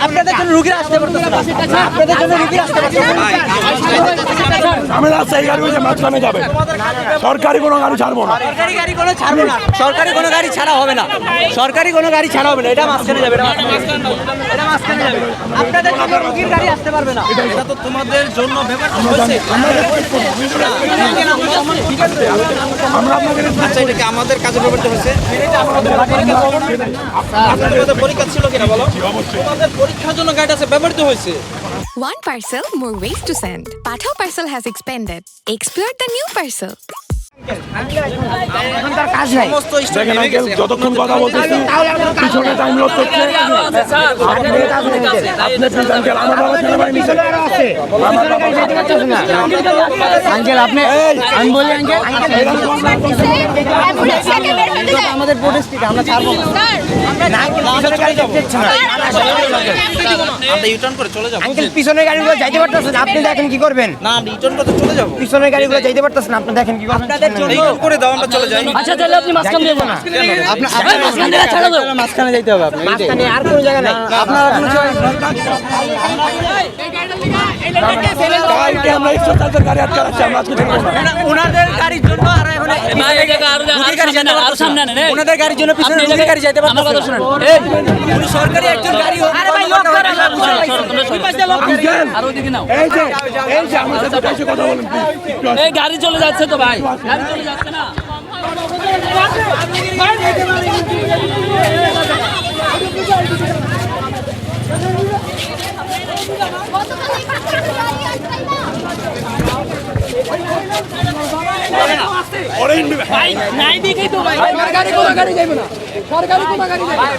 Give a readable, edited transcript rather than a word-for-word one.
আপনাদের জন্য রুগীরা আসতে পারতেছে না, আপনাদের জন্য রুগীরা আসতে পারতেছে না। আমি রাস্তায় গাড়ি হয়েছে মাঝখানে যাবে, সরকারি কোনো গাড়ি ছাড়বো না, সরকারি গাড়ি কোনো ছাড়বো না, সরকারি কোনো গাড়ি ছাড়া হবে না, সরকারি কোনো গাড়ি ছাড়া হবে না, এটা মাঝখানে যাবে, এটা মাঝখানে যাবে। আপনাদের জন্য রুগীর গাড়ি আসতে পারবে না। এটা তো তোমাদের জন্য ব্যবহার হয়েছে। আমরা আপনাদের আচ্ছা, এটা কি আমাদের কাজে ব্যবহৃত হয়েছে? আপনাদের পরীক্ষা ছিল কিনা বলো? তোমাদের পরীক্ষার জন্য গাইড আছে, ব্যবহৃত হয়েছে। One parcel, more ways to send. Pathao Parcel has expanded. Explore the new parcel. সমস্ত স্টক দেখেন নেমে আঙ্কেল, গেছে। যতক্ষণ কথা বলতেছি পিছনে টাইম লস হচ্ছে। আপনি প্লিজ আঙ্কেল, আমার বাবা সেনাবাহিনী নিচে আমার বাবা আঙ্কেল আপনি আমি বলি আঙ্কেল আমাদের প্রোটেস্ট আমরা ছাড়বো না। আমরা ইউটার্ন করে চলে যাবো। আঙ্কেল পিছনের গাড়িগুলো যাইতে পারতেছেন, আপনি দেখেন কি করবেন। না, আমরা ইউটার্ন করতে চলে যাবো। পিছনের গাড়িগুলো যাইতে পারতেছেন, আপনি দেখেন কি করবেন। ইউটার্ন করে দাও, আমরা চলে যাই। আচ্ছা তাহলে আপনি মাঝখানে দেবো না, আপনার মাঝখানে ছাড়া দাও, মাঝখানে যাইতে হবে, আপনি মাঝখানে আর কোনো জায়গা নাই, আপনার কোনো কালকে আমরা এক্সট্রা গাড়ি আটকে রাখছি, আমরা আজকে দেখবো না। ওনাদের গাড়ির জন্য আর এখন ওনাদের গাড়ির জন্য পিছনে রুগীর গাড়ি যাইতে পারতেছে না। উনি সরকারি একজন গাড়ি হোক, আরে ভাই লোক করে এই যে আমার সাথে বসে কথা বলেন please। এই গাড়ি চলে যাচ্ছে তো ভাই, গাড়ি চলে যাচ্ছে না। ভাই নাই দেখেই তো ভাই সরকারি কোনো গাড়ি যাবে না, সরকারি কোনো গাড়ি যাবে না।